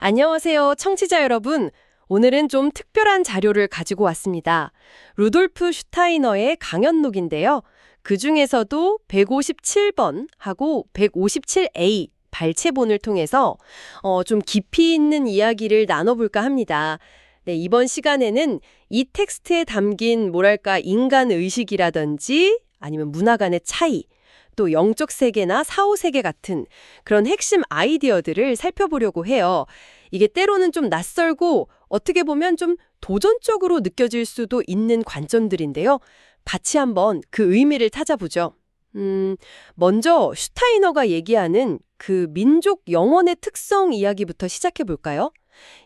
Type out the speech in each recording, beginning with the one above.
안녕하세요, 청취자 여러분. 오늘은 좀 특별한 자료를 가지고 왔습니다. 루돌프 슈타이너의 강연록인데요. 그중에서도 157번하고 157A 발췌본을 통해서 좀 깊이 있는 이야기를 나눠볼까 합니다. 네, 이번 시간에는 이 텍스트에 담긴 뭐랄까 인간 의식이라든지 아니면 문화 간의 차이, 또 영적 세계나 사후 세계 같은 그런 핵심 아이디어들을 살펴보려고 해요. 이게 때로는 좀 낯설고 어떻게 보면 좀 도전적으로 느껴질 수도 있는 관점들인데요. 같이 한번 그 의미를 찾아보죠. 먼저 슈타이너가 얘기하는 그 민족 영혼의 특성 이야기부터 시작해 볼까요?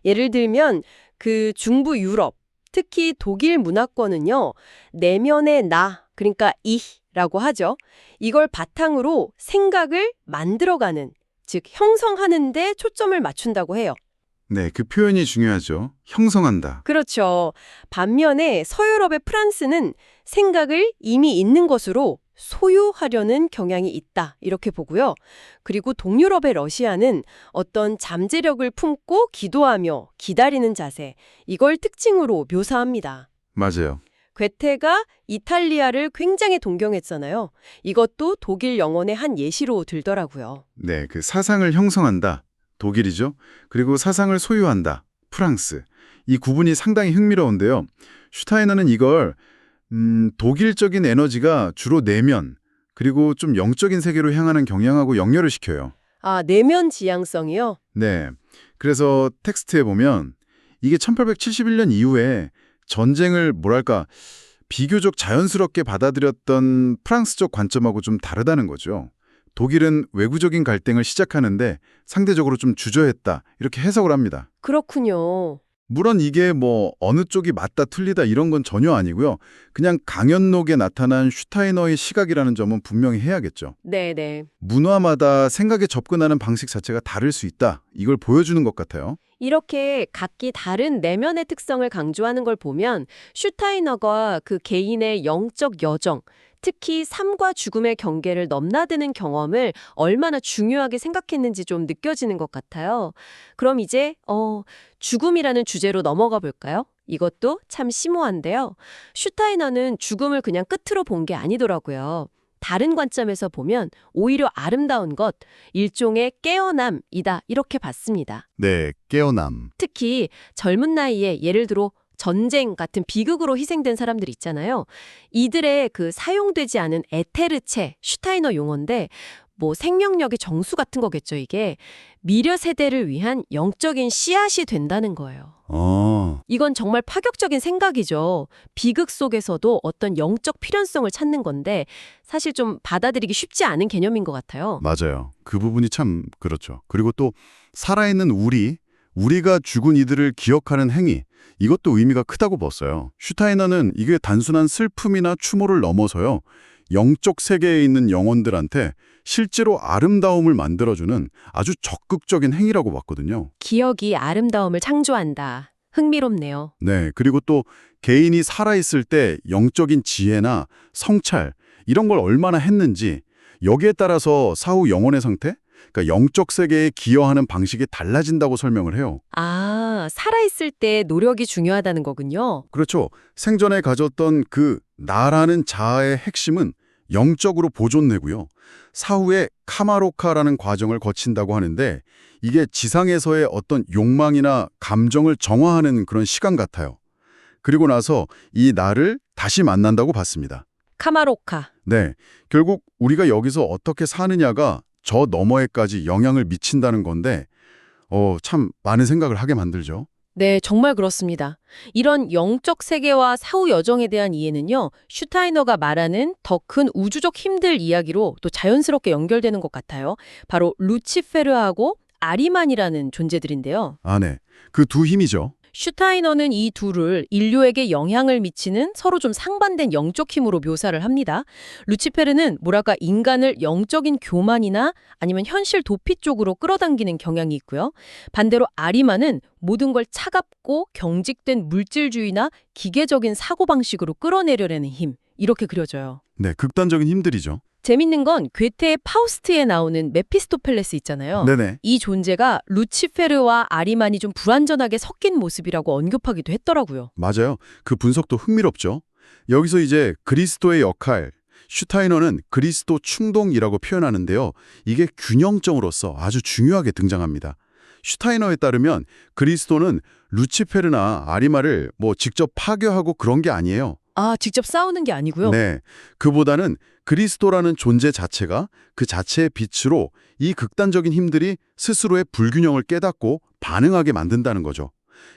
예를 들면 그 중부 유럽, 특히 독일 문화권은요, 내면의 나, 그러니까 이라고 하죠. 이걸 바탕으로 생각을 만들어가는, 즉 형성하는 데 초점을 맞춘다고 해요. 네, 그 표현이 중요하죠. 형성한다. 그렇죠. 반면에 서유럽의 프랑스는 생각을 이미 있는 것으로 소유하려는 경향이 있다, 이렇게 보고요. 그리고 동유럽의 러시아는 어떤 잠재력을 품고 기도하며 기다리는 자세, 이걸 특징으로 묘사합니다. 맞아요. 괴테가 이탈리아를 굉장히 동경했잖아요. 이것도 독일 영혼의 한 예시로 들더라고요. 네, 그 사상을 형성한다. 독일이죠. 그리고 사상을 소유한다. 프랑스. 이 구분이 상당히 흥미로운데요. 슈타이너는 이걸 독일적인 에너지가 주로 내면, 그리고 좀 영적인 세계로 향하는 경향하고 연결을 시켜요. 아, 내면 지향성이요? 네. 그래서 텍스트에 보면 이게 1871년 이후에 전쟁을 뭐랄까 비교적 자연스럽게 받아들였던 프랑스적 관점하고 좀 다르다는 거죠. 독일은 외구적인 갈등을 시작하는데 상대적으로 좀 주저했다, 이렇게 해석을 합니다. 그렇군요. 물론 이게 뭐 어느 쪽이 맞다 틀리다 이런 건 전혀 아니고요. 그냥 강연록에 나타난 슈타이너의 시각이라는 점은 분명히 해야겠죠. 네네. 문화마다 생각에 접근하는 방식 자체가 다를 수 있다, 이걸 보여주는 것 같아요. 이렇게 각기 다른 내면의 특성을 강조하는 걸 보면 슈타이너가 그 개인의 영적 여정, 특히 삶과 죽음의 경계를 넘나드는 경험을 얼마나 중요하게 생각했는지 좀 느껴지는 것 같아요. 그럼 이제 죽음이라는 주제로 넘어가 볼까요? 이것도 참 심오한데요. 슈타이너는 죽음을 그냥 끝으로 본 게 아니더라고요. 다른 관점에서 보면 오히려 아름다운 것, 일종의 깨어남이다, 이렇게 봤습니다. 네, 깨어남. 특히 젊은 나이에 예를 들어 전쟁 같은 비극으로 희생된 사람들 있잖아요. 이들의 그 사용되지 않은 에테르체, 슈타이너 용어인데 뭐 생명력의 정수 같은 거겠죠, 이게. 미래 세대를 위한 영적인 씨앗이 된다는 거예요. 이건 정말 파격적인 생각이죠. 비극 속에서도 어떤 영적 필연성을 찾는 건데 사실 좀 받아들이기 쉽지 않은 개념인 것 같아요. 맞아요. 그 부분이 참 그렇죠. 그리고 또 살아있는 우리가 죽은 이들을 기억하는 행위, 이것도 의미가 크다고 봤어요. 슈타이너는 이게 단순한 슬픔이나 추모를 넘어서요, 영적 세계에 있는 영혼들한테 실제로 아름다움을 만들어주는 아주 적극적인 행위라고 봤거든요. 기억이 아름다움을 창조한다. 흥미롭네요. 네, 그리고 또 개인이 살아있을 때 영적인 지혜나 성찰, 이런 걸 얼마나 했는지, 여기에 따라서 사후 영혼의 상태, 그러니까 영적 세계에 기여하는 방식이 달라진다고 설명을 해요. 아, 살아있을 때 노력이 중요하다는 거군요. 그렇죠. 생전에 가졌던 그 나라는 자아의 핵심은 영적으로 보존되고요, 사후에 카마로카라는 과정을 거친다고 하는데 이게 지상에서의 어떤 욕망이나 감정을 정화하는 그런 시간 같아요. 그리고 나서 이 나를 다시 만난다고 봤습니다. 카마로카. 네, 결국 우리가 여기서 어떻게 사느냐가 저 너머에까지 영향을 미친다는 건데 참 많은 생각을 하게 만들죠. 네, 정말 그렇습니다. 이런 영적 세계와 사후 여정에 대한 이해는요, 슈타이너가 말하는 더 큰 우주적 힘들 이야기로 또 자연스럽게 연결되는 것 같아요. 바로 루치페르하고 아리만이라는 존재들인데요. 아, 네. 그 두 힘이죠. 슈타이너는 이 둘을 인류에게 영향을 미치는 서로 좀 상반된 영적 힘으로 묘사를 합니다. 루치페르는 뭐랄까 인간을 영적인 교만이나 아니면 현실 도피 쪽으로 끌어당기는 경향이 있고요. 반대로 아리만은 모든 걸 차갑고 경직된 물질주의나 기계적인 사고방식으로 끌어내려는 힘, 이렇게 그려져요. 네, 극단적인 힘들이죠. 재밌는 건 괴테의 파우스트에 나오는 메피스토펠레스 있잖아요. 네네. 이 존재가 루치페르와 아리만이 좀 불완전하게 섞인 모습이라고 언급하기도 했더라고요. 맞아요. 그 분석도 흥미롭죠. 여기서 이제 그리스도의 역할, 슈타이너는 그리스도 충동이라고 표현하는데요. 이게 균형점으로서 아주 중요하게 등장합니다. 슈타이너에 따르면 그리스도는 루치페르나 아리마를 직접 파괴하고 그런 게 아니에요. 아, 직접 싸우는 게 아니고요. 네, 그보다는 그리스도라는 존재 자체가 그 자체의 빛으로 이 극단적인 힘들이 스스로의 불균형을 깨닫고 반응하게 만든다는 거죠.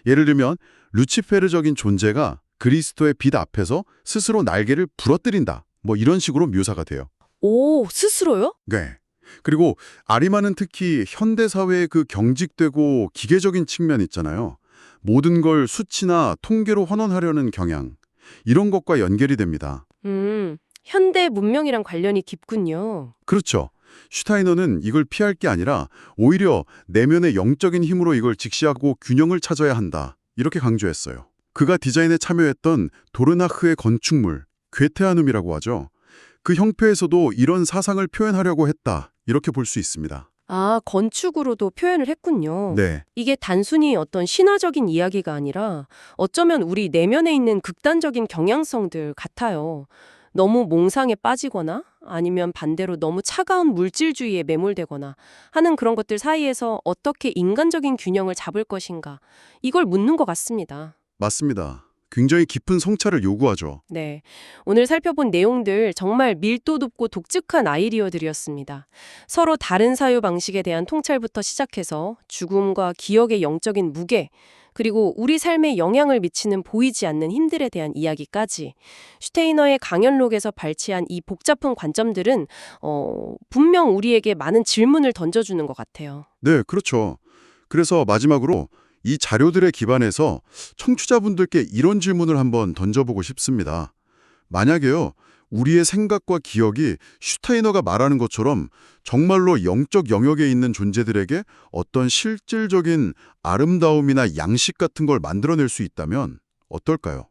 예를 들면 루치페르적인 존재가 그리스도의 빛 앞에서 스스로 날개를 부러뜨린다. 이런 식으로 묘사가 돼요. 오, 스스로요? 네. 그리고 아리마는 특히 현대사회의 그 경직되고 기계적인 측면 있잖아요. 모든 걸 수치나 통계로 환원하려는 경향. 이런 것과 연결이 됩니다. 현대 문명이랑 관련이 깊군요. 그렇죠. 슈타이너는 이걸 피할 게 아니라 오히려 내면의 영적인 힘으로 이걸 직시하고 균형을 찾아야 한다. 이렇게 강조했어요. 그가 디자인에 참여했던 도르나흐의 건축물, 괴테아눔이라고 하죠. 그 형태에서도 이런 사상을 표현하려고 했다. 이렇게 볼 수 있습니다. 아, 건축으로도 표현을 했군요. 네, 이게 단순히 어떤 신화적인 이야기가 아니라 어쩌면 우리 내면에 있는 극단적인 경향성들 같아요. 너무 몽상에 빠지거나 아니면 반대로 너무 차가운 물질주의에 매몰되거나 하는 그런 것들 사이에서 어떻게 인간적인 균형을 잡을 것인가 이걸 묻는 것 같습니다. 맞습니다. 굉장히 깊은 성찰을 요구하죠. 네, 오늘 살펴본 내용들 정말 밀도 높고 독특한 아이디어들이었습니다. 서로 다른 사유 방식에 대한 통찰부터 시작해서 죽음과 기억의 영적인 무게, 그리고 우리 삶에 영향을 미치는 보이지 않는 힘들에 대한 이야기까지 슈테이너의 강연록에서 발췌한 이 복잡한 관점들은 분명 우리에게 많은 질문을 던져주는 것 같아요. 네, 그렇죠. 그래서 마지막으로 이 자료들에 기반해서 청취자분들께 이런 질문을 한번 던져보고 싶습니다. 만약에요, 우리의 생각과 기억이 슈타이너가 말하는 것처럼 정말로 영적 영역에 있는 존재들에게 어떤 실질적인 아름다움이나 양식 같은 걸 만들어낼 수 있다면 어떨까요?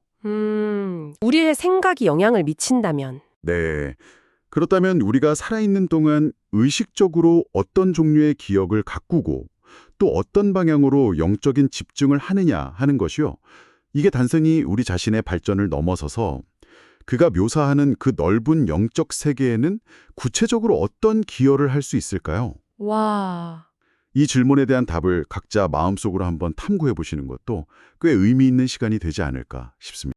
우리의 생각이 영향을 미친다면 네. 그렇다면 우리가 살아있는 동안 의식적으로 어떤 종류의 기억을 가꾸고 또 어떤 방향으로 영적인 집중을 하느냐 하는 것이요. 이게 단순히 우리 자신의 발전을 넘어서서 그가 묘사하는 그 넓은 영적 세계에는 구체적으로 어떤 기여를 할 수 있을까요? 와... 이 질문에 대한 답을 각자 마음속으로 한번 탐구해 보시는 것도 꽤 의미 있는 시간이 되지 않을까 싶습니다.